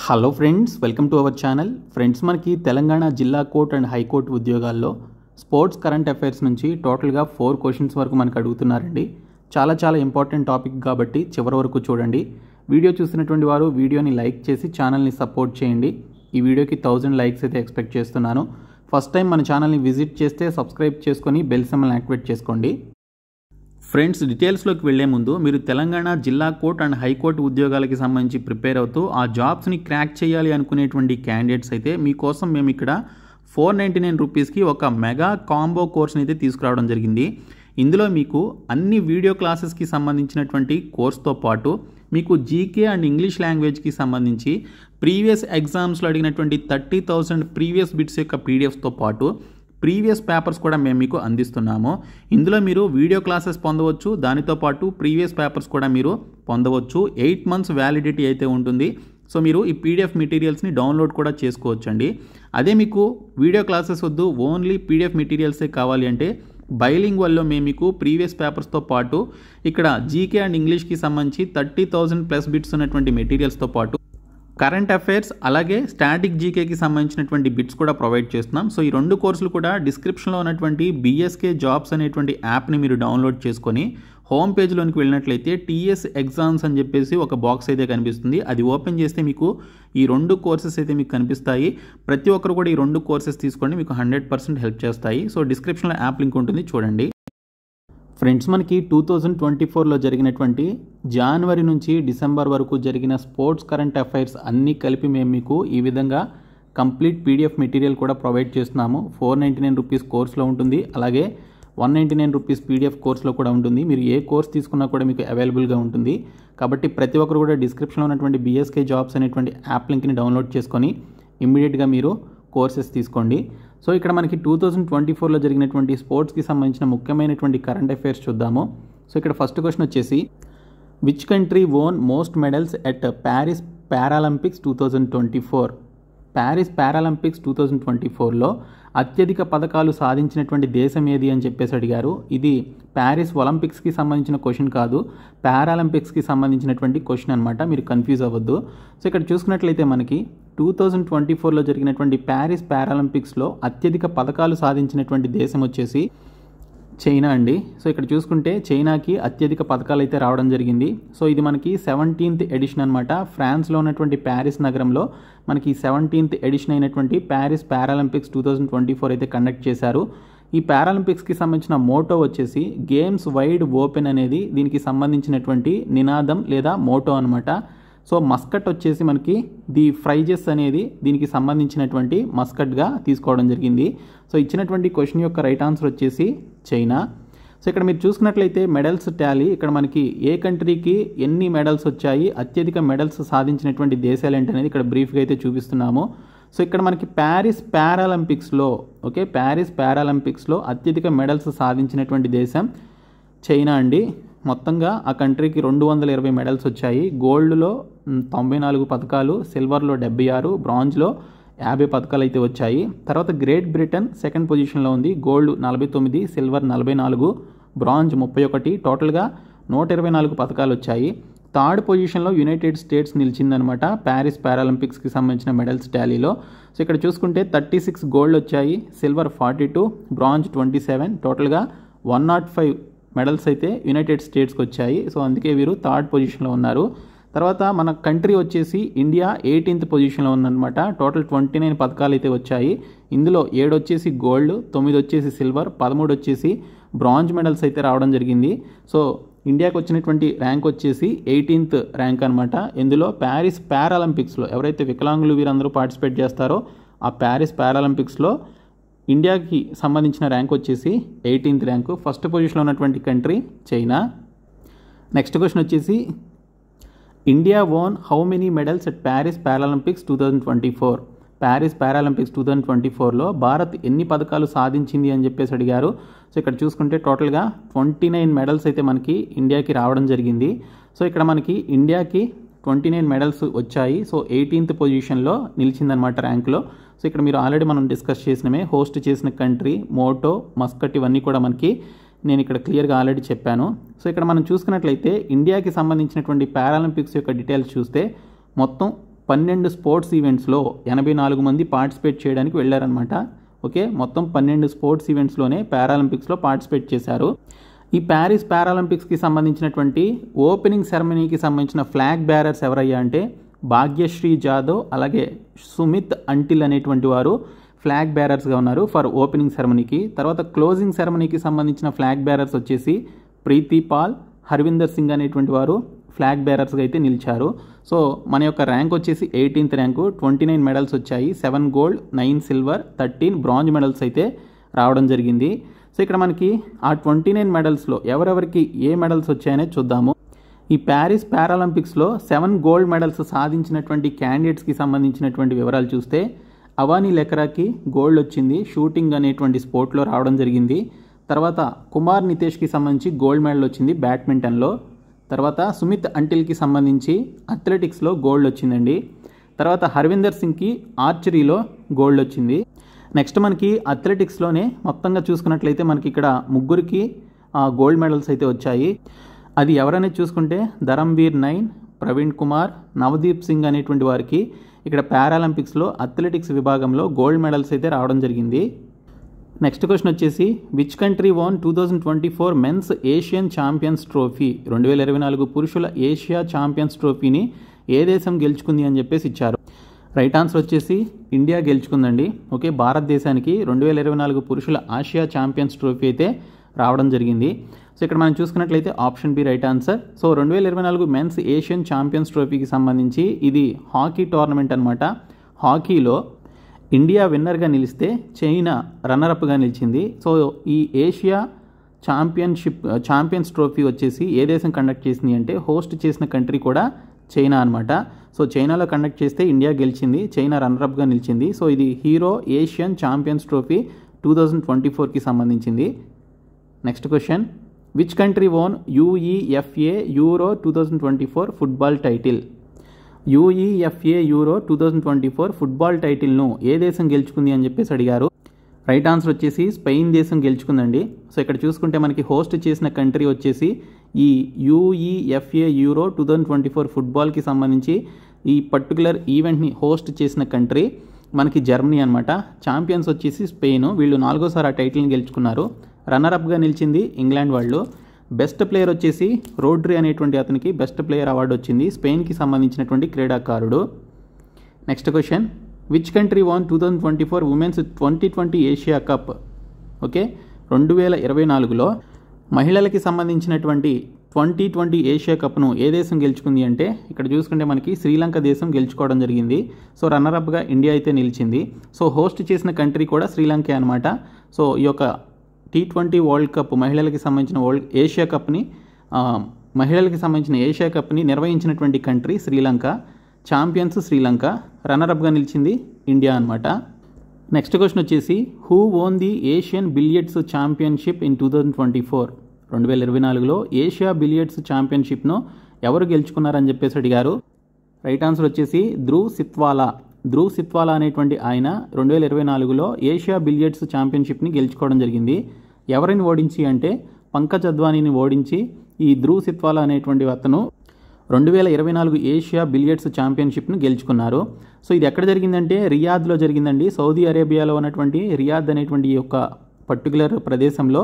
Hello friends, welcome to our channel. Friends, మనకి తెలంగాణ జిల్లా court and high court ఉద్యోగాల్లో sports current affairs నుంచి టోటల్గా 4 క్వశ్చన్స్ వరకు మనకు అడుగుతున్నారండి. చాలా ఇంపార్టెంట్ టాపిక్ కాబట్టి చివరి వరకు చూడండి. వీడియో చూసినటువంటి వారు వీడియోని లైక్ చేసి ఛానల్ని సపోర్ట్ చేయండి. ఈ వీడియోకి 1000 లైక్స్ అయితే ఎక్స్పెక్ట్ చేస్తున్నాను. ఫస్ట్ టైం మన ఛానల్ని విజిట్ చేస్తే సబ్స్క్రైబ్ చేసుకొని బెల్ సింబల్ని యాక్టివేట్ చేసుకోండి. ఫ్రెండ్స్, డీటెయిల్స్లోకి వెళ్లే ముందు మీరు తెలంగాణ జిల్లా కోర్ట్ అండ్ హైకోర్టు ఉద్యోగాలకి సంబంధించి ప్రిపేర్ అవుతూ ఆ జాబ్స్ని క్రాక్ చేయాలి అనుకునేటువంటి క్యాండిడేట్స్ అయితే మీకోసం మేము ఇక్కడ 499 రూపీస్కి ఒక మెగా కాంబో కోర్స్ని అయితే తీసుకురావడం జరిగింది. ఇందులో మీకు అన్ని వీడియో క్లాసెస్కి సంబంధించినటువంటి కోర్స్తో పాటు మీకు జీకే అండ్ ఇంగ్లీష్ లాంగ్వేజ్కి సంబంధించి ప్రీవియస్ ఎగ్జామ్స్లో అడిగినటువంటి 30,000 ప్రీవియస్ బిట్స్ యొక్క పీడిఎఫ్స్తో పాటు ప్రీవియస్ పేపర్స్ కూడా మేము మీకు అందిస్తున్నాము. ఇందులో మీరు వీడియో క్లాసెస్ పొందవచ్చు, దానితో పాటు ప్రీవియస్ పేపర్స్ కూడా మీరు పొందవచ్చు. 8 months వ్యాలిడిటీ అయితే ఉంటుంది. సో మీరు ఈ పీడిఎఫ్ మెటీరియల్స్ని డౌన్లోడ్ కూడా చేసుకోవచ్చండి. అదే మీకు వీడియో క్లాసెస్ వద్దు, ఓన్లీ పీడిఎఫ్ మెటీరియల్సే కావాలి అంటే బైలింగ్వల్లో మేము మీకు ప్రీవియస్ పేపర్స్తో పాటు ఇక్కడ జీకే అండ్ ఇంగ్లీష్కి సంబంధించి 30,000+ బిట్స్ ఉన్నటువంటి మెటీరియల్స్తో పాటు కరెంట్ అఫైర్స్ అలాగే స్టాటిక్ జీకేకి సంబంధించినటువంటి బిట్స్ కూడా ప్రొవైడ్ చేస్తున్నాం. సో ఈ 2 కోర్సులు కూడా డిస్క్రిప్షన్లో ఉన్నటువంటి బీఎస్కే జాబ్స్ అనేటువంటి యాప్ని మీరు డౌన్లోడ్ చేసుకొని హోమ్ పేజ్లోనికి వెళ్ళినట్లయితే టీఎస్ ఎగ్జామ్స్ అని చెప్పేసి ఒక బాక్స్ అయితే కనిపిస్తుంది. అది ఓపెన్ చేస్తే మీకు ఈ 2 కోర్సెస్ అయితే మీకు కనిపిస్తాయి. ప్రతి ఒక్కరు కూడా ఈ 2 కోర్సెస్ తీసుకోండి, మీకు 100% హెల్ప్ చేస్తాయి. సో డిస్క్రిప్షన్లో యాప్ లింక్ ఉంటుంది, చూడండి. ఫ్రెండ్స్, మనకి 2024లో జరిగినటువంటి జనవరి నుంచి డిసెంబర్ వరకు జరిగిన స్పోర్ట్స్ కరెంట్ అఫైర్స్ అన్నీ కలిపి మేము మీకు ఈ విధంగా కంప్లీట్ పీడిఎఫ్ మెటీరియల్ కూడా ప్రొవైడ్ చేస్తున్నాము. 499 రూపీస్ కోర్సులో ఉంటుంది, అలాగే 199 రూపీస్ పీడిఎఫ్ కోర్సులో కూడా ఉంటుంది. మీరు ఏ కోర్స్ తీసుకున్నా కూడా మీకు అవైలబుల్గా ఉంటుంది. కాబట్టి ప్రతి ఒక్కరు కూడా డిస్క్రిప్షన్లో ఉన్నటువంటి బీఎస్కే జాబ్స్ అనేటువంటి యాప్ లింక్ని డౌన్లోడ్ చేసుకొని ఇమ్మీడియట్గా మీరు కోర్సెస్ తీసుకోండి. సో ఇక్కడ మనకి 2024లో జరిగినటువంటి స్పోర్ట్స్కి సంబంధించిన ముఖ్యమైనటువంటి కరెంట్ అఫైర్స్ చూద్దాము. సో ఇక్కడ ఫస్ట్ క్వశ్చన్ వచ్చేసి, which country won most medals at Paris Paralympics 2024? Paris Paralympics 2024లో అత్యధిక పథకాలు సాధించినటువంటి దేశం ఏది అని చెప్పేసి అడిగారు. ఇది ప్యారిస్ ఒలింపిక్స్కి సంబంధించిన క్వశ్చన్ కాదు, పారాలింపిక్స్కి సంబంధించినటువంటి క్వశ్చన్ అనమాట. మీరు కన్ఫ్యూజ్ అవ్వద్దు. సో ఇక్కడ చూసుకున్నట్లయితే మనకి 2024లో జరిగినటువంటి ప్యారిస్ పారాలింపిక్స్లో అత్యధిక పథకాలు సాధించినటువంటి దేశం వచ్చేసి చైనా అండి. సో ఇక్కడ చూసుకుంటే చైనాకి అత్యధిక పథకాలు అయితే రావడం జరిగింది. సో ఇది మనకి 17th ఎడిషన్ అనమాట. ఫ్రాన్స్లో ఉన్నటువంటి ప్యారిస్ నగరంలో మనకి 17th ఎడిషన్ అయినటువంటి ప్యారిస్ పారాలింపిక్స్ 2024 అయితే కండక్ట్ చేశారు. ఈ పారాలింపిక్స్కి సంబంధించిన మోటో వచ్చేసి గేమ్స్ వైడ్ ఓపెన్ అనేది దీనికి సంబంధించినటువంటి నినాదం లేదా మోటో అనమాట. సో మస్కట్ వచ్చేసి మనకి ది ఫ్రైజెస్ అనేది దీనికి సంబంధించినటువంటి మస్కట్గా తీసుకోవడం జరిగింది. సో ఇచ్చినటువంటి క్వశ్చన్ యొక్క రైట్ ఆన్సర్ వచ్చేసి చైనా. సో ఇక్కడ మీరు చూసుకున్నట్లయితే మెడల్స్ టాలీ ఇక్కడ మనకి ఏ కంట్రీకి ఎన్ని మెడల్స్ వచ్చాయి, అత్యధిక మెడల్స్ సాధించినటువంటి దేశాలు ఏంటనేది ఇక్కడ బ్రీఫ్గా అయితే చూపిస్తున్నాము. సో ఇక్కడ మనకి ప్యారిస్ పారాలింపిక్స్లో అత్యధిక మెడల్స్ సాధించినటువంటి దేశం చైనా అండి. మొత్తంగా ఆ కంట్రీకి 220 మెడల్స్ వచ్చాయి. గోల్డ్లో 94 పథకాలు, సిల్వర్లో 76, బ్రాంజ్లో 50 పథకాలు అయితే వచ్చాయి. తర్వాత గ్రేట్ బ్రిటన్ సెకండ్ పొజిషన్లో ఉంది. గోల్డ్ 49, సిల్వర్ 44, బ్రాంజ్ 31, టోటల్గా 124 పథకాలు వచ్చాయి. థర్డ్ పొజిషన్లో యునైటెడ్ స్టేట్స్ నిలిచిందనమాట ప్యారిస్ పారాలింపిక్స్కి సంబంధించిన మెడల్స్ టాలీలో. సో ఇక్కడ చూసుకుంటే 36 గోల్డ్ వచ్చాయి, సిల్వర్ 42, బ్రాంజ్ 27, టోటల్గా 105 మెడల్స్ అయితే యునైటెడ్ స్టేట్స్కి వచ్చాయి. సో అందుకే వీరు థర్డ్ పొజిషన్లో ఉన్నారు. తర్వాత మన కంట్రీ వచ్చేసి ఇండియా 18th పొజిషన్లో ఉందన్నమాట. టోటల్ 29 పథకాలు అయితే వచ్చాయి. ఇందులో 7 వచ్చేసి గోల్డ్, 9 వచ్చేసి సిల్వర్, 13 వచ్చేసి బ్రాంజ్ మెడల్స్ అయితే రావడం జరిగింది. సో ఇండియాకి వచ్చినటువంటి ర్యాంక్ వచ్చేసి 18th ర్యాంక్ అనమాట. ఇందులో ప్యారిస్ పారాలింపిక్స్లో ఎవరైతే వికలాంగులు వీరందరూ పార్టిసిపేట్ చేస్తారో ఆ ప్యారిస్ పారాలింపిక్స్లో ఇండియాకి సంబంధించిన ర్యాంక్ వచ్చేసి 18th ర్యాంకు. ఫస్ట్ పొజిషన్లో ఉన్నటువంటి కంట్రీ చైనా. నెక్స్ట్ క్వశ్చన్ వచ్చేసి, India won how many medals at Paris Paralympics 2024? Paris Paralympics 2024లో భారత్ ఎన్ని పథకాలు సాధించింది అని చెప్పేసి అడిగారు. సో ఇక్కడ చూసుకుంటే టోటల్గా 29 మెడల్స్ అయితే మనకి ఇండియాకి రావడం జరిగింది. సో ఇక్కడ మనకి ఇండియాకి 29 మెడల్స్ వచ్చాయి. సో 18th పొజిషన్లో నిలిచిందనమాట ర్యాంకులో. సో ఇక్కడ మీరు ఆల్రెడీ మనం డిస్కస్ చేసినమే, హోస్ట్ చేసిన కంట్రీ, మోటో, మస్కట్ ఇవన్నీ కూడా మనకి నేను ఇక్కడ క్లియర్గా ఆల్రెడీ చెప్పాను. సో ఇక్కడ మనం చూసుకున్నట్లయితే ఇండియాకి సంబంధించినటువంటి పారాలింపిక్స్ యొక్క డీటెయిల్స్ చూస్తే మొత్తం 12 స్పోర్ట్స్ ఈవెంట్స్లో 84 మంది పార్టిసిపేట్ చేయడానికి వెళ్ళారనమాట. ఓకే, మొత్తం 12 స్పోర్ట్స్ ఈవెంట్స్లోనే పారాలింపిక్స్లో పార్టిసిపేట్ చేశారు. ఈ ప్యారిస్ పారాలింపిక్స్కి సంబంధించినటువంటి ఓపెనింగ్ సెరమనీకి సంబంధించిన ఫ్లాగ్ బ్యారర్స్ ఎవరయ్యా అంటే భాగ్యశ్రీ జాదవ్ అలాగే సుమిత్ అంటిల్ అనేటువంటి వారు ఫ్లాగ్ బ్యారర్స్గా ఉన్నారు ఫర్ ఓపెనింగ్ సెరమనీకి. తర్వాత క్లోజింగ్ సెరమనీకి సంబంధించిన ఫ్లాగ్ బ్యారర్స్ వచ్చేసి ప్రీతి పాల్, హర్విందర్ సింగ్ అనేటువంటి వారు ఫ్లాగ్ బేరర్స్గా అయితే నిలిచారు. సో మన యొక్క ర్యాంక్ వచ్చేసి 18th ర్యాంకు, 29 మెడల్స్ వచ్చాయి. 7 గోల్డ్, 9 సిల్వర్, 13 బ్రాంజ్ మెడల్స్ అయితే రావడం జరిగింది. సో ఇక్కడ మనకి ఆ 29 మెడల్స్లో ఎవరెవరికి ఏ మెడల్స్ వచ్చాయనేది చూద్దాము. ఈ ప్యారిస్ పారాలింపిక్స్లో 7 గోల్డ్ మెడల్స్ సాధించినటువంటి క్యాండిడేట్స్కి సంబంధించినటువంటి వివరాలు చూస్తే అవానీ లెకరాకి గోల్డ్ వచ్చింది, షూటింగ్ అనేటువంటి స్పోర్ట్లో రావడం జరిగింది. తర్వాత కుమార్ నితేష్కి సంబంధించి గోల్డ్ మెడల్ వచ్చింది బ్యాడ్మింటన్లో. తర్వాత సుమిత్ అంటిల్కి సంబంధించి అథ్లెటిక్స్లో గోల్డ్ వచ్చిందండి. తర్వాత హర్విందర్ సింగ్కి ఆర్చరీలో గోల్డ్ వచ్చింది. నెక్స్ట్ మనకి అథ్లెటిక్స్లోనే మొత్తంగా చూసుకున్నట్లయితే మనకి ఇక్కడ ముగ్గురికి గోల్డ్ మెడల్స్ అయితే వచ్చాయి. అది ఎవరనేది చూసుకుంటే ధరంవీర్ నైన్, ప్రవీణ్ కుమార్, నవదీప్ సింగ్ అనేటువంటి వారికి ఇక్కడ పారాలింపిక్స్లో అథ్లెటిక్స్ విభాగంలో గోల్డ్ మెడల్స్ అయితే రావడం జరిగింది. నెక్స్ట్ క్వశ్చన్ వచ్చేసి which country won 2024 men's Asian champions trophy, 2024 పురుషుల ఏషియా ఛాంపియన్స్ ట్రోఫీని ఏ దేశం గెలుచుకుంది అని చెప్పేసి ఇచ్చారు. రైట్ ఆన్సర్ వచ్చేసి ఇండియా గెలుచుకుందండి. ఓకే, భారతదేశానికి 2024 పురుషుల ఆసియా ఛాంపియన్స్ ట్రోఫీ అయితే రావడం జరిగింది. సో ఇక్కడ మనం చూసుకున్నట్లయితే option B right answer. So 2024 men's Asian champions ట్రోఫీకి సంబంధించి ఇది హాకీ టోర్నమెంట్ అనమాట. హాకీలో ఇండియా విన్నర్గా నిలిస్తే చైనా రన్నరప్గా నిలిచింది. సో ఈ ఏషియా ఛాంపియన్స్ ట్రోఫీ వచ్చేసి ఏ దేశం కండక్ట్ చేసింది అంటే హోస్ట్ చేసిన కంట్రీ కూడా చైనా అనమాట. సో చైనాలో కండక్ట్ చేస్తే ఇండియా గెలిచింది, చైనా రన్నరప్గా నిలిచింది. సో ఇది హీరో ఏషియన్ ఛాంపియన్స్ ట్రోఫీ 2024కి సంబంధించింది. Next question which country won UEFA Euro 2024 football title. UEFA Euro 2024 football టైటిల్ను ఏ దేశం గెలుచుకుంది అని చెప్పేసి అడిగారు. రైట్ ఆన్సర్ వచ్చేసి స్పెయిన్ దేశం గెలుచుకుందండి. సో ఇక్కడ చూసుకుంటే మనకి హోస్ట్ చేసిన కంట్రీ వచ్చేసి ఈ యూఈఎఫ్ఏ యూరో 2024 ఫుట్బాల్కి సంబంధించి ఈ పర్టికులర్ ఈవెంట్ని హోస్ట్ చేసిన కంట్రీ మనకి జర్మనీ అనమాట. ఛాంపియన్స్ వచ్చేసి స్పెయిన్, వీళ్ళు 4వ సారి ఆ టైటిల్ని గెలుచుకున్నారు. రన్నరప్గా నిలిచింది ఇంగ్లాండ్ వాళ్ళు. బెస్ట్ ప్లేయర్ వచ్చేసి రోడ్రీ అనేటువంటి అతనికి బెస్ట్ ప్లేయర్ అవార్డు వచ్చింది, స్పెయిన్కి సంబంధించినటువంటి క్రీడాకారుడు. Next question which country won 2024 women's 2020 Asia cup. Okay, 2024లో మహిళలకి సంబంధించినటువంటి 2020 ఏషియా కప్ను ఏ దేశం గెలుచుకుంది అంటే ఇక్కడ చూసుకుంటే మనకి శ్రీలంక దేశం గెలుచుకోవడం జరిగింది. సో రన్నరప్గా ఇండియా అయితే నిలిచింది. సో హోస్ట్ చేసిన కంట్రీ కూడా శ్రీలంకే అనమాట. సో ఈ యొక్క T20 వరల్డ్ కప్ మహిళలకి సంబంధించిన ఏషియా కప్ని నిర్వహించినటువంటి కంట్రీ శ్రీలంక. ఛాంపియన్స్ శ్రీలంక, రన్నరప్గా నిలిచింది ఇండియా అనమాట. నెక్స్ట్ క్వశ్చన్ వచ్చేసి who won the Asian billiards championship in 2024. 2024లో ఏషియా బిలియర్డ్స్ ఛాంపియన్షిప్ను ఎవరు గెలుచుకున్నారని చెప్పేసి అడిగారు. రైట్ ఆన్సర్ వచ్చేసి ధ్రువ్ సిత్వాలా అనేటువంటి ఆయన 2024లో ఏషియా బిలియర్డ్స్ ఛాంపియన్షిప్ని గెలుచుకోవడం జరిగింది. ఎవరిని ఓడించి అంటే పంకజ్ అద్వానీని ఓడించి ఈ ధ్రువ్ సిత్వాలా అనేటువంటి అతను 2024 ఏషియా బిలియర్డ్స్ ఛాంపియన్షిప్ను గెలుచుకున్నారు. సో ఇది ఎక్కడ జరిగిందంటే రియాద్లో జరిగిందండి. సౌదీ అరేబియాలో ఉన్నటువంటి రియాద్ అనేటువంటి ఈ యొక్క పర్టికులర్ ప్రదేశంలో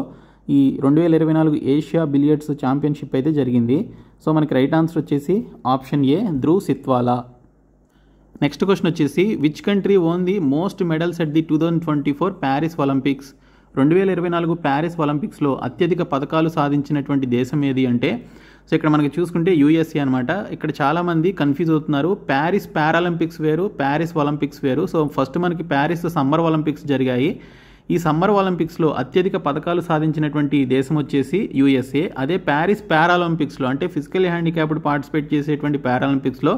ఈ 2024 ఏషియా బిలియర్డ్స్ ఛాంపియన్షిప్ అయితే జరిగింది. సో మనకి రైట్ ఆన్సర్ వచ్చేసి option A Dhruv Sitwala. Next question వచ్చేసి which country won the most medals at the 2024 Paris Olympics. 2024 Paris ఒలింపిక్స్లో అత్యధిక పథకాలు సాధించినటువంటి దేశం ఏది అంటే సో ఇక్కడ మనకి చూసుకుంటే యూఎస్ఏ అనమాట. ఇక్కడ చాలామంది కన్ఫ్యూజ్ అవుతున్నారు, ప్యారిస్ పారాలింపిక్స్ వేరు, ప్యారిస్ ఒలింపిక్స్ వేరు. సో ఫస్ట్ మనకి ప్యారిస్ సమ్మర్ ఒలింపిక్స్ జరిగాయి. ఈ సమ్మర్ ఒలింపిక్స్లో అత్యధిక పథకాలు సాధించినటువంటి దేశం వచ్చేసి యూఎస్ఏ. అదే ప్యారిస్ పారాలింపిక్స్లో అంటే ఫిజికల్లీ హ్యాండిక్యాప్డ్ పార్టిసిపేట్ చేసేటువంటి పారాలింపిక్స్లో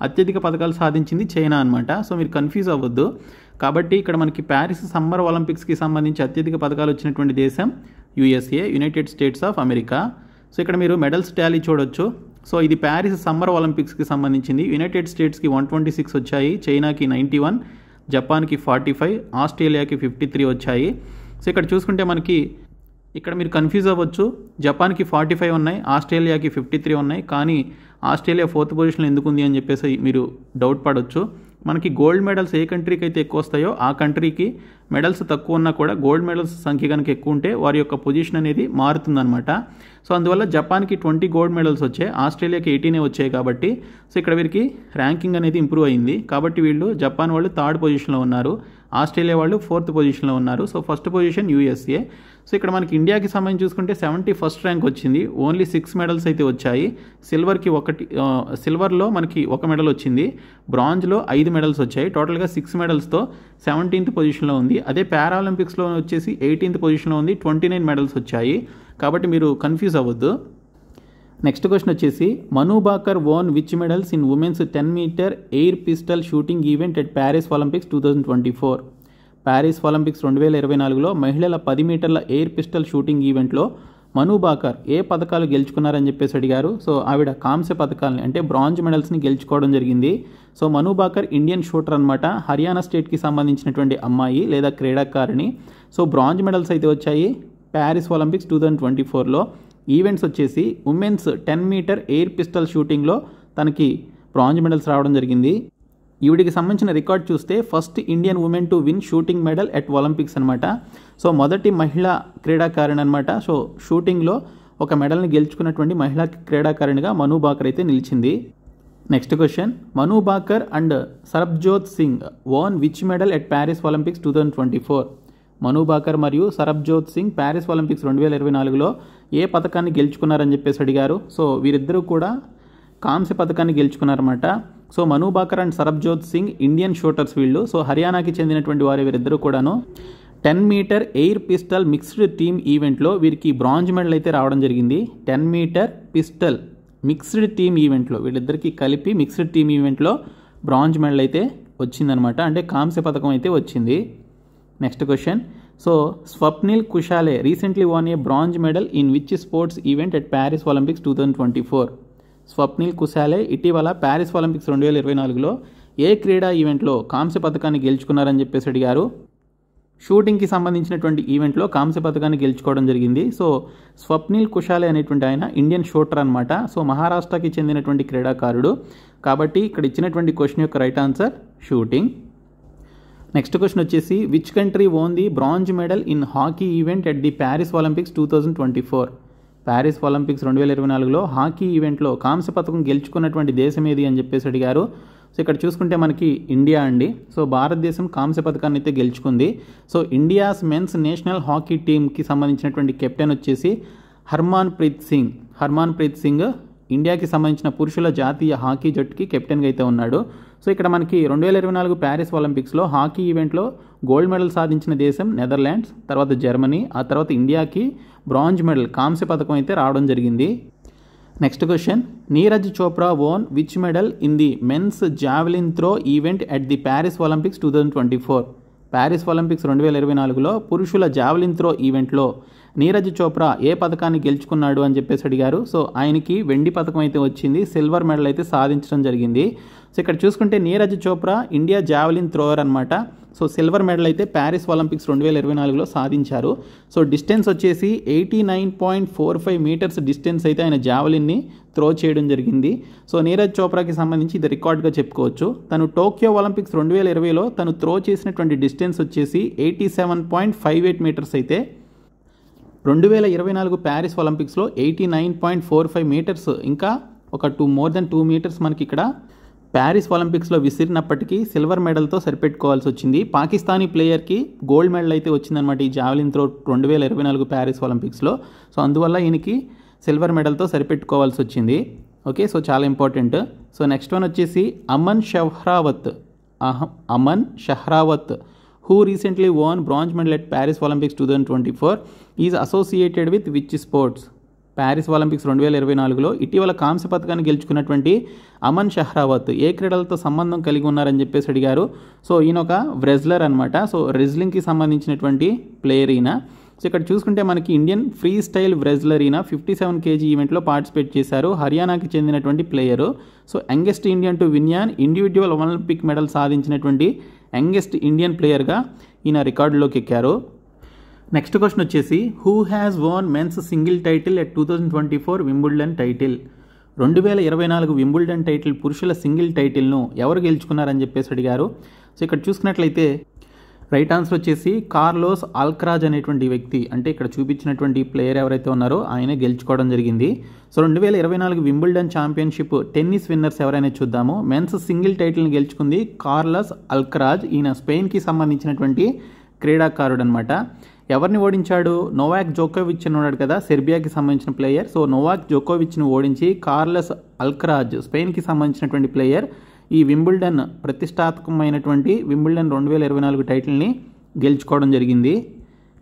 అత్యధిక పథకాలు సాధించింది చైనా అనమాట. సో మీరు కన్ఫ్యూజ్ అవ్వద్దు. కాబట్టి ఇక్కడ మనకి ప్యారిస్ సమ్మర్ ఒలింపిక్స్కి సంబంధించి అత్యధిక పథకాలు వచ్చినటువంటి దేశం USA, United states of America. So ఇక్కడ మీరు మెడల్స్ టాలీ చూడొచ్చు. సో ఇది ప్యారిస్ సమ్మర్ ఒలింపిక్స్కి సంబంధించింది. యునైటెడ్ స్టేట్స్కి 126 వచ్చాయి, చైనాకి 91, జపాన్కి 45, ఆస్ట్రేలియాకి 53 వచ్చాయి. సో ఇక్కడ చూసుకుంటే మనకి ఇక్కడ మీరు కన్ఫ్యూజ్ అవ్వచ్చు, జపాన్కి 45 ఉన్నాయి, ఆస్ట్రేలియాకి 53 ఉన్నాయి, కానీ ఆస్ట్రేలియా 4th పొజిషన్లో ఎందుకు ఉంది అని చెప్పేసి మీరు డౌట్ పడవచ్చు. మనకి గోల్డ్ మెడల్స్ ఏ కంట్రీకి అయితే ఎక్కువ వస్తాయో ఆ కంట్రీకి మెడల్స్ తక్కువ ఉన్నా కూడా గోల్డ్ మెడల్స్ సంఖ్య కనుక ఎక్కువ ఉంటే వారి యొక్క పొజిషన్ అనేది మారుతుందన్నమాట. సో అందువల్ల జపాన్కి 20 గోల్డ్ మెడల్స్ వచ్చాయి, ఆస్ట్రేలియాకి 18 వచ్చాయి కాబట్టి సో ఇక్కడ వీరికి ర్యాంకింగ్ అనేది ఇంప్రూవ్ అయింది. కాబట్టి వీళ్ళు జపాన్ వాళ్ళు 3rd పొజిషన్లో ఉన్నారు, ఆస్ట్రేలియా వాళ్ళు 4th పొజిషన్లో ఉన్నారు. So first position USA. So ఇక్కడ మనకి ఇండియాకి సంబంధించి చూసుకుంటే 71st ర్యాంక్ వచ్చింది, ఓన్లీ 6 మెడల్స్ అయితే వచ్చాయి. సిల్వర్లో మనకి 1 మెడల్ వచ్చింది, బ్రాంజ్లో 5 మెడల్స్ వచ్చాయి, టోటల్గా 6 మెడల్స్తో 17th పొజిషన్లో ఉంది. అదే పారాలింపిక్స్లో వచ్చేసి 18th పొజిషన్లో ఉంది, 29 మెడల్స్ వచ్చాయి. కాబట్టి మీరు కన్ఫ్యూజ్ అవ్వద్దు. నెక్స్ట్ క్వశ్చన్ వచ్చేసి Manu Bhaker won which medals in women's 10 metre air pistol shooting event at Paris Olympics 2024. Paris Olympics 2024లో మహిళల 10 మీటర్ల ఎయిర్ పిస్టల్ షూటింగ్ ఈవెంట్లో మను భాకర్ ఏ పథకాలు గెలుచుకున్నారని చెప్పేసి అడిగారు. సో ఆవిడ కాంస్య పథకాలని అంటే బ్రాంజ్ మెడల్స్ని గెలుచుకోవడం జరిగింది. So Manu Bhaker Indian shooter అనమాట, హర్యానా స్టేట్కి సంబంధించినటువంటి అమ్మాయి లేదా క్రీడాకారిణి. సో బ్రాంజ్ మెడల్స్ అయితే వచ్చాయి ప్యారిస్ ఒలింపిక్స్ 2024లో. ఈవెంట్స్ వచ్చేసి ఉమెన్స్ 10 మీటర్ ఎయిర్ పిస్టల్ షూటింగ్లో తనకి బ్రాంజ్ మెడల్స్ రావడం జరిగింది. ఈవిడికి సంబంధించిన రికార్డ్ చూస్తే first Indian women to win shooting medal at Olympics అనమాట. సో మొదటి మహిళా క్రీడాకారిణి అనమాట. సో షూటింగ్లో ఒక మెడల్ని గెలుచుకున్నటువంటి మహిళా క్రీడాకారిణిగా మను భాకర్ అయితే నిలిచింది. Next question Manu Bhaker and Sarabjot Singh won which medal at Paris Olympics 2024. Manu Bhaker మరియు సరబ్జోత్ సింగ్ ప్యారిస్ ఒలింపిక్స్ 2024లో ఏ పథకాన్ని గెలుచుకున్నారని చెప్పేసి అడిగారు. సో వీరిద్దరూ కూడా కాంస్య పథకాన్ని గెలుచుకున్నారన్నమాట. So Manu Bhaker and Sarabjot Singh Indian shooters వీళ్ళు. సో హర్యానాకి చెందినటువంటి వారు వీరిద్దరూ కూడాను 10 metre air pistol mixed team ఈవెంట్లో వీరికి బ్రాంజ్ మెడల్ అయితే రావడం జరిగింది. 10 మీటర్ పిస్టల్ మిక్స్డ్ టీమ్ ఈవెంట్లో వీళ్ళిద్దరికీ కలిపి మిక్స్డ్ టీమ్ ఈవెంట్లో బ్రాంజ్ మెడల్ అయితే వచ్చిందనమాట, అంటే కాంస్య పథకం అయితే వచ్చింది. Next question so Swapnil Kusale recently won a bronze medal in which sports event at Paris Olympics 2024. Swapnil Kusale ఇటీవల ప్యారిస్ ఒలింపిక్స్ 2024లో ఏ క్రీడా ఈవెంట్లో కాంస్య పథకాన్ని గెలుచుకున్నారని చెప్పేసి అడిగారు. షూటింగ్కి సంబంధించినటువంటి ఈవెంట్లో కాంస్య పథకాన్ని గెలుచుకోవడం జరిగింది. సో స్వప్నిల్ కుషాలే అనేటువంటి ఆయన ఇండియన్ షూటర్ అనమాట. సో మహారాష్ట్రకి చెందినటువంటి క్రీడాకారుడు. కాబట్టి ఇక్కడ ఇచ్చినటువంటి క్వశ్చన్ యొక్క right answer shooting. Next question వచ్చేసి which country won the bronze medal in hockey event at the Paris Olympics 2024. Paris Olympics 2024లో హాకీ ఈవెంట్లో కాంస్య పథకం గెలుచుకున్నటువంటి దేశం ఏది అని చెప్పేసి అడిగారు. సో ఇక్కడ చూసుకుంటే మనకి ఇండియా అండి. సో భారతదేశం కాంస్య పథకాన్ని అయితే గెలుచుకుంది. So India's men's national hockey టీమ్కి సంబంధించినటువంటి కెప్టెన్ వచ్చేసి హర్మాన్ ప్రీత్ సింగ్ ఇండియాకి సంబంధించిన పురుషుల జాతీయ హాకీ జట్టుకి కెప్టెన్గా అయితే ఉన్నాడు. సో ఇక్కడ మనకి 2024 ప్యారిస్ ఒలింపిక్స్లో హాకీ ఈవెంట్లో గోల్డ్ మెడల్ సాధించిన దేశం నెదర్లాండ్స్, తర్వాత జర్మనీ, ఆ తర్వాత ఇండియాకి బ్రాంజ్ మెడల్ కాంస్య పథకం అయితే రావడం జరిగింది. Next question Neeraj Chopra won which medal in the men's javelin throw event at the Paris Olympics 2024. Paris Olympics 2024లో పురుషుల జావెలిన్ త్రో ఈవెంట్లో నీరజ్ చోప్రా ఏ పథకాన్ని గెలుచుకున్నాడు అని చెప్పేసి అడిగారు. సో ఆయనకి వెండి పథకం అయితే వచ్చింది, సిల్వర్ మెడల్ అయితే సాధించడం జరిగింది. సో ఇక్కడ చూసుకుంటే Neeraj Chopra India javelin thrower అనమాట. సో సిల్వర్ మెడల్ అయితే ప్యారిస్ ఒలింపిక్స్ 2024లో సాధించారు. సో డిస్టెన్స్ వచ్చేసి 89.45 మీటర్స్ డిస్టెన్స్ అయితే ఆయన జావెలిన్ని త్రో చేయడం జరిగింది. సో నీరజ్ చోప్రాకి సంబంధించి ఇది రికార్డ్గా చెప్పుకోవచ్చు. తను టోక్యో ఒలింపిక్స్ 2020లో తను త్రో చేసినటువంటి డిస్టెన్స్ వచ్చేసి 87.58 మీటర్స్ అయితే 2024 ప్యారిస్ ఒలింపిక్స్లో 89.45 మీటర్స్, ఇంకా ఒక మోర్ దెన్ 2 మీటర్స్ మనకి ఇక్కడ ప్యారిస్ ఒలింపిక్స్లో విసిరినప్పటికీ సిల్వర్ మెడల్తో సరిపెట్టుకోవాల్సి వచ్చింది. పాకిస్తానీ ప్లేయర్కి గోల్డ్ మెడల్ అయితే వచ్చిందనమాట ఈ జావెలిన్ త్రో 2024 ప్యారిస్ ఒలింపిక్స్లో. సో అందువల్ల ఈయనకి సిల్వర్ మెడల్తో సరిపెట్టుకోవాల్సి వచ్చింది. ఓకే, సో చాలా ఇంపార్టెంట్. సో నెక్స్ట్ వన్ వచ్చేసి Aman షహ్రావత్ who recently won bronze medal at Paris Olympics 2024 is associated with which sports? Paris Olympics 2024లో ఇటీవల కాంస్య పథకాన్ని గెలుచుకున్నటువంటి అమన్ షహ్రావత్ ఏ క్రీడలతో సంబంధం కలిగి ఉన్నారని చెప్పేసి అడిగారు. సో ఈయన ఒక వ్రెజ్లర్ అనమాట. సో రెజ్లింగ్కి సంబంధించినటువంటి ప్లేయర్ ఈయన. సో ఇక్కడ చూసుకుంటే మనకి ఇండియన్ ఫ్రీ స్టైల్ వ్రెజ్లర్ ఈయన 57 kg ఈవెంట్లో పార్టిసిపేట్ చేశారు. హర్యానాకి చెందినటువంటి player. So youngest Indian to win an individual Olympic medal సాధించినటువంటి యంగెస్ట్ ఇండియన్ ప్లేయర్గా ఈయన రికార్డులోకి ఎక్కారు. నెక్స్ట్ క్వశ్చన్ వచ్చేసి who has won men's single title at 2024 Wimbledon title. 2024 Wimbledon title పురుషుల సింగిల్ టైటిల్ను ఎవరు గెలుచుకున్నారని చెప్పేసి అడిగారు. సో ఇక్కడ చూసుకున్నట్లయితే రైట్ ఆన్సర్ వచ్చేసి కార్లోస్ అల్క్రాజ్ అనేటువంటి వ్యక్తి, అంటే ఇక్కడ చూపించినటువంటి ప్లేయర్ ఎవరైతే ఉన్నారో ఆయనే గెలుచుకోవడం జరిగింది. So 2024 Wimbledon championship tennis winners ఎవరైనా చూద్దాము. మెన్స్ సింగిల్ టైటిల్ని గెలుచుకుంది కార్లస్ అల్క్రాజ్. ఈయన స్పెయిన్కి సంబంధించినటువంటి క్రీడాకారుడు అనమాట. ఎవరిని ఓడించాడు? నోవాక్ జోకోవిచ్ అని ఉన్నాడు కదా, సెర్బియాకి సంబంధించిన ప్లేయర్. సో నోవాక్ జోకోవిచ్ని ఓడించి కార్లస్ అల్క్రాజ్ స్పెయిన్కి సంబంధించినటువంటి ప్లేయర్ ఈ వింబుల్డన్ ప్రతిష్టాత్మకమైనటువంటి వింబుల్డన్ 2024 టైటిల్ని గెలుచుకోవడం జరిగింది.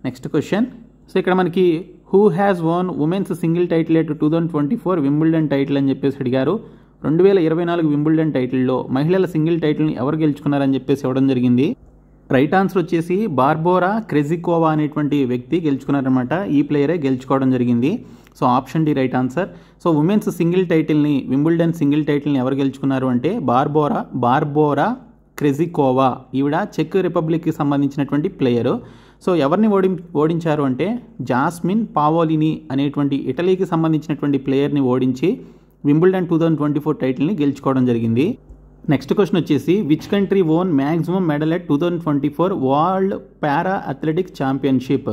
Next question. సో ఇక్కడ మనకి who has వోన్ women's single title at 2024 Wimbledon title అని చెప్పేసి అడిగారు. 2024 వింబుల్డన్ టైటిల్లో మహిళల సింగిల్ టైటిల్ని ఎవరు గెలుచుకున్నారని చెప్పేసి ఇవ్వడం జరిగింది. రైట్ ఆన్సర్ వచ్చేసి బార్బోరా క్రెజికోవా అనేటువంటి వ్యక్తి గెలుచుకున్నారనమాట. ఈ ప్లేయరే గెలుచుకోవడం జరిగింది. So option D right answer. So women's single టైటిల్ని వింబుల్డన్ సింగిల్ టైటిల్ని ఎవరు గెలుచుకున్నారు అంటే బార్బోరా క్రెజికోవా. ఈవిడ చెక్ రిపబ్లిక్కి సంబంధించినటువంటి ప్లేయరు. సో ఎవరిని ఓడించారు అంటే జాస్మిన్ పావోలిని అనేటువంటి ఇటలీకి సంబంధించినటువంటి ప్లేయర్ని ఓడించి వింబుల్డన్ 2024 టైటిల్ని గెలుచుకోవడం జరిగింది. నెక్స్ట్ క్వశ్చన్ వచ్చేసి which country won maximum medal at 2024 world para athletics championship.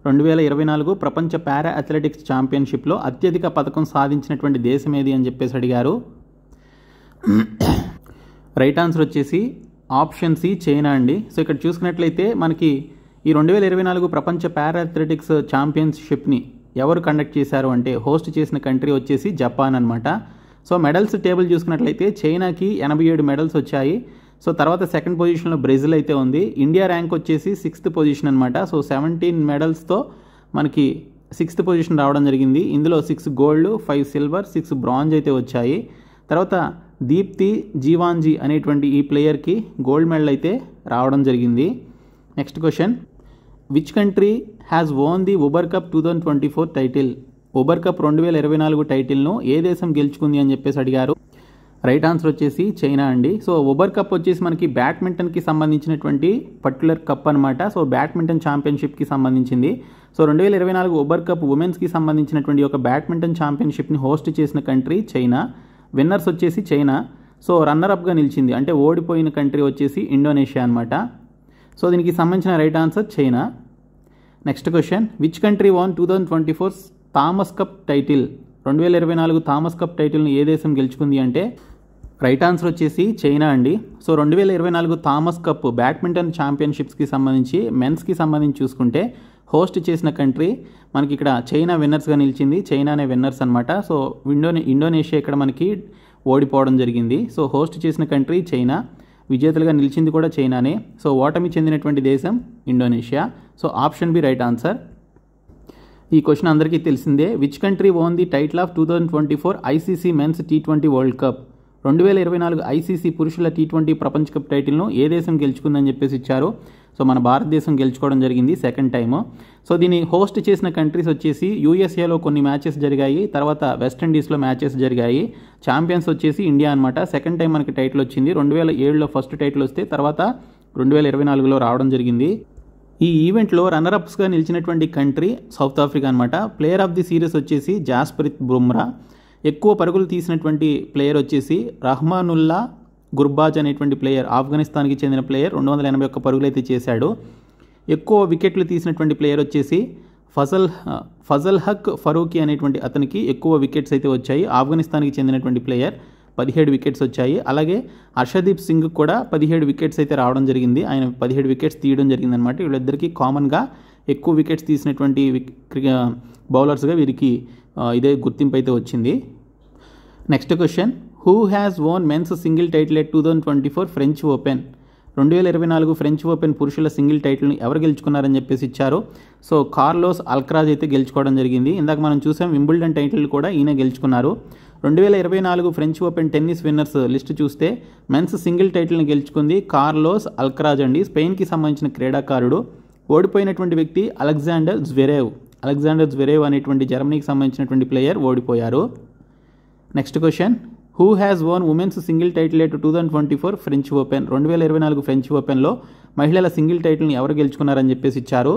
2024 ప్రపంచ పారా అథ్లెటిక్స్ ఛాంపియన్షిప్లో అత్యధిక పథకం సాధించినటువంటి దేశం ఏది అని చెప్పేసి అడిగారు. రైట్ ఆన్సర్ వచ్చేసి ఆప్షన్ సి చైనా అండి. సో ఇక్కడ చూసుకున్నట్లయితే మనకి ఈ 2024 ప్రపంచ పారా అథ్లెటిక్స్ ఛాంపియన్షిప్ని ఎవరు కండక్ట్ చేశారు అంటే హోస్ట్ చేసిన కంట్రీ వచ్చేసి జపాన్ అనమాట. సో మెడల్స్ టేబుల్ చూసుకున్నట్లయితే చైనాకి 87 మెడల్స్ వచ్చాయి. సో తర్వాత సెకండ్ పొజిషన్లో బ్రెజిల్ అయితే ఉంది. ఇండియా ర్యాంక్ వచ్చేసి 6th పొజిషన్ అనమాట. సో 17 మెడల్స్తో మనకి 6th పొజిషన్ రావడం జరిగింది. ఇందులో 6 గోల్డ్, 5 సిల్వర్, 6 బ్రాంజ్ అయితే వచ్చాయి. తర్వాత దీప్తి జీవాంజీ అనేటువంటి ఈ ప్లేయర్కి గోల్డ్ మెడల్ అయితే రావడం జరిగింది. Next question. Which country has వోన్ the Uber cup 2024 title. Uber cup 2024 టైటిల్ను ఏ దేశం గెలుచుకుంది అని చెప్పేసి అడిగారు. రైట్ ఆన్సర్ వచ్చేసి చైనా అండి. సో ఉబర్ కప్ వచ్చేసి మనకి బ్యాడ్మింటన్కి సంబంధించినటువంటి పర్టికులర్ కప్ అనమాట. సో బ్యాడ్మింటన్ ఛాంపియన్షిప్కి సంబంధించింది. సో 2024 ఉబర్ కప్ ఉమెన్స్కి సంబంధించినటువంటి ఒక బ్యాడ్మింటన్ ఛాంపియన్షిప్ని హోస్ట్ చేసిన కంట్రీ చైనా. విన్నర్స్ వచ్చేసి చైనా. సో రన్నర్అప్గా నిలిచింది, అంటే ఓడిపోయిన కంట్రీ వచ్చేసి ఇండోనేషియా అనమాట. సో దీనికి సంబంధించిన right answer China. Next question. Which country won 2024 Thomas cup title. 2024 Thomas cup టైటిల్ను ఏ దేశం గెలుచుకుంది అంటే రైట్ ఆన్సర్ వచ్చేసి చైనా అండి. సో 2024 థామస్ కప్ బ్యాడ్మింటన్ ఛాంపియన్షిప్స్కి సంబంధించి మెన్స్కి సంబంధించి చూసుకుంటే హోస్ట్ చేసిన కంట్రీ మనకి ఇక్కడ చైనా విన్నర్స్గా నిలిచింది. చైనానే విన్నర్స్ అనమాట. సో ఇండోనేషియా ఇక్కడ మనకి ఓడిపోవడం జరిగింది. సో హోస్ట్ చేసిన కంట్రీ చైనా, విజేతలుగా నిలిచింది కూడా చైనానే. సో ఓటమి చెందినటువంటి దేశం Indonesia. So option B right answer. ఈ క్వశ్చన్ అందరికీ తెలిసిందే. Which country won the title of 2024 ICC men's T20 world cup. 2024 ICC పురుషుల T20 ప్రపంచ కప్ టైటిల్ను ఏ దేశం గెలుచుకుందని చెప్పేసి ఇచ్చారు. సో మన భారతదేశం గెలుచుకోవడం జరిగింది సెకండ్ టైము. సో దీన్ని హోస్ట్ చేసిన కంట్రీస్ వచ్చేసి యూఎస్ఏలో కొన్ని మ్యాచెస్ జరిగాయి, తర్వాత వెస్టిండీస్లో మ్యాచెస్ జరిగాయి. ఛాంపియన్స్ వచ్చేసి ఇండియా అనమాట. సెకండ్ టైం మనకి టైటిల్ వచ్చింది. 2007లో ఫస్ట్ టైటిల్ వస్తే తర్వాత 2024లో రావడం జరిగింది. ఈ ఈవెంట్లో రన్నర్అప్స్గా నిలిచినటువంటి కంట్రీ సౌత్ ఆఫ్రికా అనమాట. ప్లేయర్ ఆఫ్ ది సిరీస్ వచ్చేసి జాస్ప్రీత్ బుమ్రా. ఎక్కువ పరుగులు తీసినటువంటి ప్లేయర్ వచ్చేసి రహ్మానుల్లా గుర్బాజ్ అనేటువంటి ప్లేయర్, ఆఫ్ఘనిస్తాన్కి చెందిన ప్లేయర్. 281 పరుగులు అయితే చేశాడు. ఎక్కువ వికెట్లు తీసినటువంటి ప్లేయర్ వచ్చేసి ఫజల్ హక్ ఫరూకీ అనేటువంటి అతనికి ఎక్కువ వికెట్స్ అయితే వచ్చాయి. ఆఫ్ఘనిస్తాన్కి చెందినటువంటి ప్లేయర్, 17 వికెట్స్ వచ్చాయి. అలాగే హర్షదీప్ సింగ్ కూడా 17 వికెట్స్ అయితే రావడం జరిగింది. ఆయన 17 వికెట్స్ తీయడం జరిగింది అనమాట. వీళ్ళిద్దరికీ కామన్గా ఎక్కువ వికెట్స్ తీసినటువంటి బౌలర్స్గా వీరికి ఇదే గుర్తింపు అయితే వచ్చింది. Next question. Who has won men's single title at 2024 French Open. 2024 French Open పురుషుల సింగిల్ టైటిల్ని ఎవరు గెలుచుకున్నారని చెప్పేసి ఇచ్చారు. సో కార్లోస్ అల్క్రాజ్ అయితే గెలుచుకోవడం జరిగింది. ఇందాక మనం చూసాం వింబుల్డన్ టైటిల్ కూడా ఈయన గెలుచుకున్నారు. 2024 French open tennis winners list చూస్తే మెన్స్ సింగిల్ టైటిల్ని గెలుచుకుంది కార్లోస్ అల్క్రాజ్ అండి. స్పెయిన్కి సంబంధించిన క్రీడాకారుడు. ఓడిపోయినటువంటి వ్యక్తి అలెగ్జాండర్ జ్వెరేవ్ అనేటువంటి జర్మనీకి సంబంధించినటువంటి ప్లేయర్ ఓడిపోయారు. Next question. Who has వోన్ women's single title at 2024 French Open. 2024 French ఓపెన్లో మహిళల సింగిల్ టైటిల్ని ఎవరు గెలుచుకున్నారని చెప్పేసి ఇచ్చారు.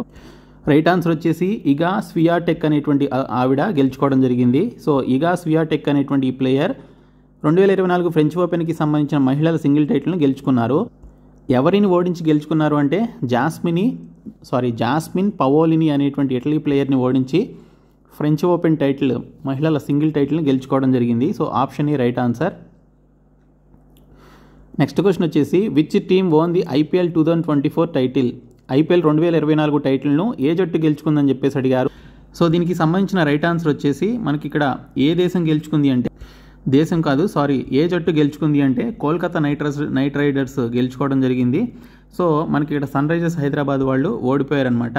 రైట్ ఆన్సర్ వచ్చేసి ఇగా స్వియాటెక్ అనేటువంటి ఆవిడ గెలుచుకోవడం జరిగింది. సో ఇగా స్వియాటెక్ అనేటువంటి ఈ ప్లేయర్ 2024 ఫ్రెంచ్ ఓపెన్కి సంబంధించిన మహిళల సింగిల్ టైటిల్ను గెలుచుకున్నారు. ఎవరిని ఓడించి గెలుచుకున్నారు అంటే జాస్మిన్ పవోలిని అనేటువంటి ఇటలీ ప్లేయర్ని ఓడించి ఫ్రెంచ్ ఓపెన్ టైటిల్ మహిళల సింగిల్ టైటిల్ని గెలుచుకోవడం జరిగింది. సో ఆప్షన్ ఈ రైట్ ఆన్సర్. నెక్స్ట్ క్వశ్చన్ వచ్చేసి which team own the IPL 2024 title? IPL 2024 టైటిల్ను ఏ జట్టు గెలుచుకుందని చెప్పేసి అడిగారు. సో దీనికి సంబంధించిన రైట్ ఆన్సర్ వచ్చేసి మనకి ఇక్కడ ఏ దేశం గెలుచుకుంది అంటే ఏ జట్టు గెలుచుకుంది అంటే కోల్కతా నైట్ రైడర్స్ గెలుచుకోవడం జరిగింది. సో మనకి ఇక్కడ సన్ రైజర్స్ హైదరాబాద్ వాళ్ళు ఓడిపోయారనమాట.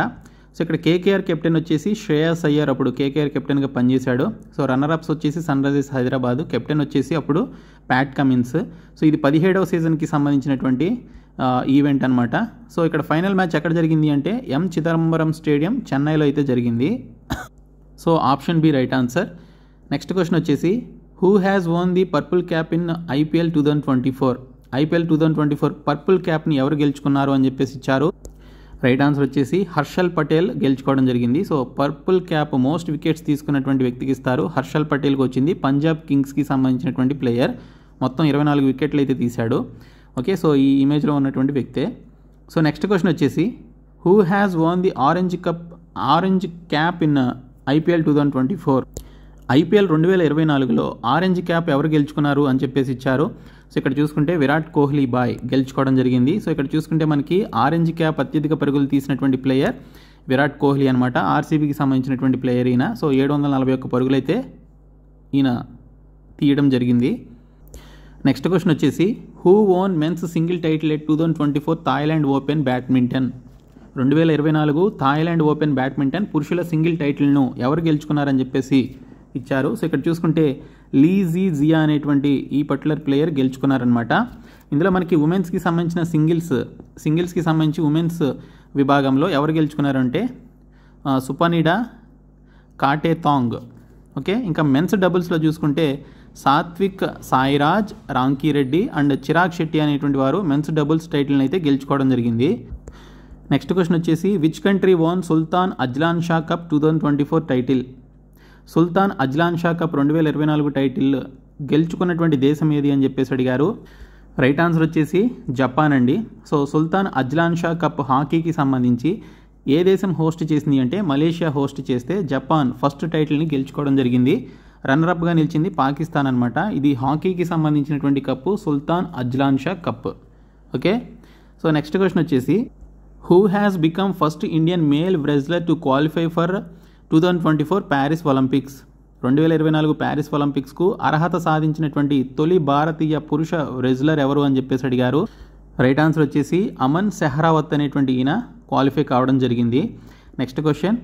సో ఇక్కడ KKR కెప్టెన్ వచ్చేసి శ్రేయస్ అయ్యర్ అప్పుడు KKR కెప్టెన్గా పనిచేశాడు. సో రన్నర్ అప్స్ వచ్చేసి సన్ రైజర్స్ హైదరాబాద్, కెప్టెన్ వచ్చేసి అప్పుడు ప్యాట్ కమిన్స్. సో ఇది 17వ సీజన్కి సంబంధించినటువంటి ఈవెంట్ అనమాట. సో ఇక్కడ ఫైనల్ మ్యాచ్ ఎక్కడ జరిగింది అంటే చిదంబరం స్టేడియం చెన్నైలో అయితే జరిగింది. So option B right answer. Next question వచ్చేసి who has won the purple cap in IPL 2024? IPL 2024 purple క్యాప్ని ఎవరు గెలుచుకున్నారు అని చెప్పేసి ఇచ్చారు. రైట్ ఆన్సర్ వచ్చేసి హర్షల్ పటేల్ గెలుచుకోవడం జరిగింది. So purple cap most wickets తీసుకున్నటువంటి వ్యక్తికి ఇస్తారు. హర్షల్ పటేల్కి వచ్చింది. పంజాబ్ కింగ్స్కి సంబంధించినటువంటి ప్లేయర్, మొత్తం 24 వికెట్లు అయితే తీశాడు. ఓకే, సో ఈ ఇమేజ్లో ఉన్నటువంటి వ్యక్తే. సో నెక్స్ట్ క్వశ్చన్ వచ్చేసి who has won the orange cap in IPL 2024? IPL 2024లో ఆరెంజ్ క్యాప్ ఎవరు గెలుచుకున్నారు అని చెప్పేసి ఇచ్చారు. సో ఇక్కడ చూసుకుంటే విరాట్ కోహ్లీ బాయ్ గెలుచుకోవడం జరిగింది. సో ఇక్కడ చూసుకుంటే మనకి ఆరెంజ్ క్యాప్ అత్యధిక పరుగులు తీసినటువంటి ప్లేయర్ విరాట్ కోహ్లీ అనమాట. RCBకి సంబంధించినటువంటి ప్లేయర్ ఈయన. సో 741 పరుగులు అయితే ఈయన తీయడం జరిగింది. నెక్స్ట్ క్వశ్చన్ వచ్చేసి who won men's single title at 2024 Thailand Open badminton? 2024 Thailand Open badminton పురుషుల సింగిల్ టైటిల్ను ఎవరు గెలుచుకున్నారని చెప్పేసి ఇచ్చారు. సో ఇక్కడ చూసుకుంటే లీ జియా అనేటువంటి ఈ పర్టికులర్ ప్లేయర్ గెలుచుకున్నారనమాట. ఇందులో మనకి ఉమెన్స్కి సంబంధించిన సింగిల్స్కి సంబంధించి ఉమెన్స్ విభాగంలో ఎవరు గెలుచుకున్నారంటే సుపనిడా కాటేతాంగ్. ఓకే, ఇంకా మెన్స్ డబుల్స్లో చూసుకుంటే సాత్విక్ సాయిరాజ్, రాంకీరెడ్డి అండ్ చిరాగ్ శెట్టి అనేటువంటి వారు మెన్స్ డబుల్స్ టైటిల్ని అయితే గెలుచుకోవడం జరిగింది. నెక్స్ట్ క్వశ్చన్ వచ్చేసి which country won Sultan Azlan Shah cup 2024 title? Sultan Azlan Shah cup 2024 title గెలుచుకున్నటువంటి దేశం ఏది అని చెప్పేసి అడిగారు. రైట్ ఆన్సర్ వచ్చేసి జపాన్ అండి. So Sultan Azlan Shah cup హాకీకి సంబంధించి ఏ దేశం హోస్ట్ చేసింది అంటే మలేషియా హోస్ట్ చేస్తే జపాన్ ఫస్ట్ టైటిల్ని గెలుచుకోవడం జరిగింది. రన్నరప్గా నిలిచింది పాకిస్తాన్ అనమాట. ఇది హాకీకి సంబంధించినటువంటి cup Sultan Azlan Shah cup. Okay, so next question వచ్చేసి who has become first Indian male wrestler to qualify for 2024 Paris Olympics? 2024 Paris ఒలింపిక్స్కు అర్హత సాధించినటువంటి తొలి భారతీయ పురుష రెజ్లర్ ఎవరు అని చెప్పేసి అడిగారు. రైట్ ఆన్సర్ వచ్చేసి అమన్ సెహ్రావత్ అనేటువంటి ఈయన క్వాలిఫై కావడం జరిగింది. Next question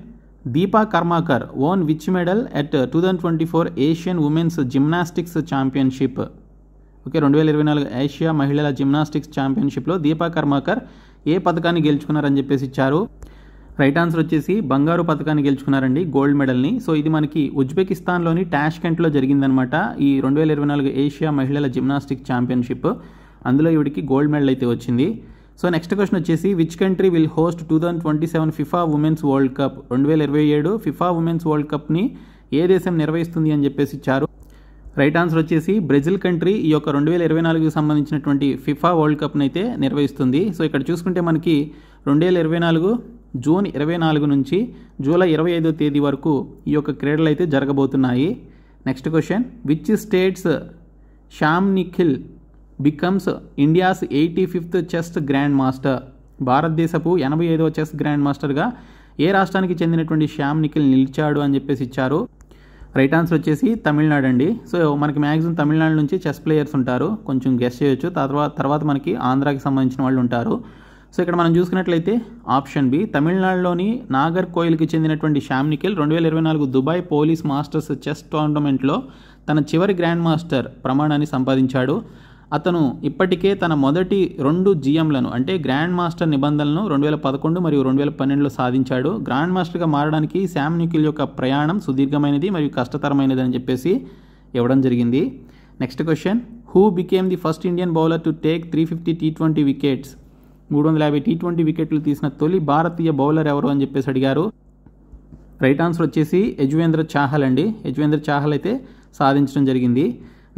Deepa Karmakar own which medal at 2024 Asian women's gymnastics championship? Okay, 2024 Asia మహిళల జిమ్నాస్టిక్స్ ఛాంపియన్షిప్లో దీపా కర్మాకర్ ఏ పథకాన్ని గెలుచుకున్నారని చెప్పేసి ఇచ్చారు. రైట్ ఆన్సర్ వచ్చేసి బంగారు పథకాన్ని గెలుచుకున్నారండి, గోల్డ్ మెడల్ని. సో ఇది మనకి ఉజ్బెకిస్తాన్లోని టాష్కెంట్లో జరిగిందనమాట ఈ 2024 ఏషియా మహిళల జిమ్నాస్టిక్ ఛాంపియన్షిప్. అందులో ఈవిడికి గోల్డ్ మెడల్ అయితే వచ్చింది. సో నెక్స్ట్ క్వశ్చన్ వచ్చేసి which country will host 2027 FIFA women's world cup? 2027 FIFA women's world కప్ని ఏ దేశం నిర్వహిస్తుంది అని చెప్పేసి ఇచ్చారు. రైట్ ఆన్సర్ వచ్చేసి బ్రెజిల్ కంట్రీ ఈ యొక్క 2024కి సంబంధించినటువంటి ఫిఫా వరల్డ్ కప్ని అయితే నిర్వహిస్తుంది. సో ఇక్కడ చూసుకుంటే మనకి 2024 జూన్ 24 నుంచి జూలై 25వ తేదీ వరకు ఈ యొక్క క్రీడలు అయితే జరగబోతున్నాయి. Next question which states Shyam Nikhil becomes India's 85th chess grand master? భారతదేశపు 85వ చెస్ గ్రాండ్ మాస్టర్గా ఏ రాష్ట్రానికి చెందినటువంటి శ్యామ్ నిఖిల్ నిలిచాడు అని చెప్పేసి ఇచ్చారు. రైట్ ఆన్సర్ వచ్చేసి తమిళనాడు అండి. సో మనకి మ్యాక్సిమం తమిళనాడు నుంచి చెస్ ప్లేయర్స్ ఉంటారు, కొంచెం గెస్ చేయొచ్చు. తర్వాత మనకి ఆంధ్రాకి సంబంధించిన వాళ్ళు ఉంటారు. సో ఇక్కడ మనం చూసుకున్నట్లయితే ఆప్షన్ బి తమిళనాడులోని నాగర్ కోయిల్కి చెందినటువంటి Shyam Nikhil 2024 Dubai police masters chess టోర్నమెంట్లో తన చివరి గ్రాండ్ మాస్టర్ ప్రమాణాన్ని సంపాదించాడు. అతను ఇప్పటికే తన మొదటి 2 GMలను అంటే గ్రాండ్ మాస్టర్ నిబంధనలను 2011 మరియు 2012లో సాధించాడు. గ్రాండ్ మాస్టర్గా మారడానికి శ్యామ్ నిఖిల్ యొక్క ప్రయాణం సుదీర్ఘమైనది మరియు కష్టతరమైనది అని చెప్పేసి ఇవ్వడం జరిగింది. Next question who became the first Indian bowler to take 350 T20 wickets? 350 T20 వికెట్లు తీసిన తొలి భారతీయ బౌలర్ ఎవరు అని చెప్పేసి అడిగారు. రైట్ ఆన్సర్ వచ్చేసి యజ్వేంద్ర చాహల్ అండి. యజ్వేంద్ర చాహల్ అయితే సాధించడం జరిగింది.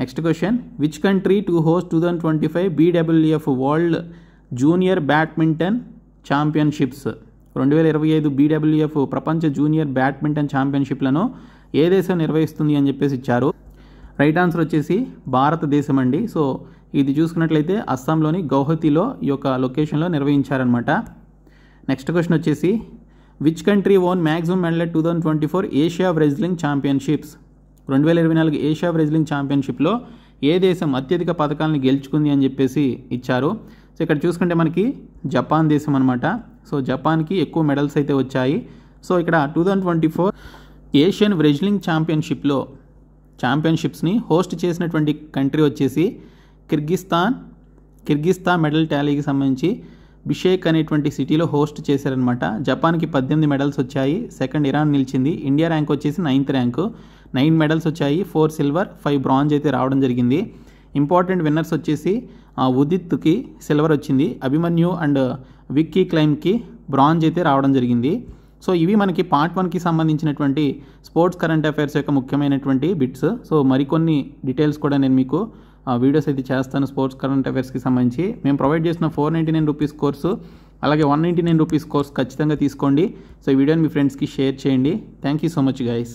Next question, which country to host 2025 BWF world junior badminton championships? 2025 BWF ప్రపంచ జూనియర్ బ్యాడ్మింటన్ ఛాంపియన్షిప్లను ఏ దేశం నిర్వహిస్తుంది అని చెప్పేసి ఇచ్చారు. రైట్ ఆన్సర్ వచ్చేసి భారతదేశం అండి. సో ఇది చూసుకున్నట్లయితే అస్సాంలోని గౌహతిలో ఈ యొక్క లొకేషన్లో నిర్వహించారనమాట. నెక్స్ట్ క్వశ్చన్ వచ్చేసి, which country won maximum medal at 2024 Asia wrestling championships? 2024 Asia wrestling ఛాంపియన్షిప్లో ఏ దేశం అత్యధిక పథకాలను గెలుచుకుంది అని చెప్పేసి ఇచ్చారు. సో ఇక్కడ చూసుకుంటే మనకి జపాన్ దేశం అనమాట. సో జపాన్కి ఎక్కువ మెడల్స్ అయితే వచ్చాయి. సో ఇక్కడ 2024 ఏషియన్ రెజ్లింగ్ ఛాంపియన్షిప్స్ని హోస్ట్ చేసినటువంటి కంట్రీ వచ్చేసి కిర్గిస్తాన్ మెడల్ టాలీకి సంబంధించి బిషేక్ అనేటువంటి సిటీలో హోస్ట్ చేశారనమాట. జపాన్కి 18 మెడల్స్ వచ్చాయి. సెకండ్ ఇరాన్ నిలిచింది. ఇండియా ర్యాంక్ వచ్చేసి 9th ర్యాంకు. 9 మెడల్స్ వచ్చాయి. 4 సిల్వర్ 5 బ్రాంజ్ అయితే రావడం జరిగింది. ఇంపార్టెంట్ విన్నర్స్ వచ్చేసి ఉదిత్కి సిల్వర్ వచ్చింది. అభిమన్యు అండ్ విక్కీ క్లైమ్కి బ్రాంజ్ అయితే రావడం జరిగింది. సో ఇవి మనకి పార్ట్ 1కి సంబంధించినటువంటి స్పోర్ట్స్ కరెంట్ అఫైర్స్ యొక్క ముఖ్యమైనటువంటి బిట్స్. సో మరికొన్ని డీటెయిల్స్ కూడా నేను మీకు వీడియోస్ అయితే చేస్తాను స్పోర్ట్స్ కరెంట్ అఫైర్స్కి సంబంధించి. మేము ప్రొవైడ్ చేసిన 499 రూపీస్ కోర్సు అలాగే 199 రూపీస్ కోర్స్ ఖచ్చితంగా తీసుకోండి. సో ఈ వీడియోని మీ ఫ్రెండ్స్కి షేర్ చేయండి. Thank you so much guys.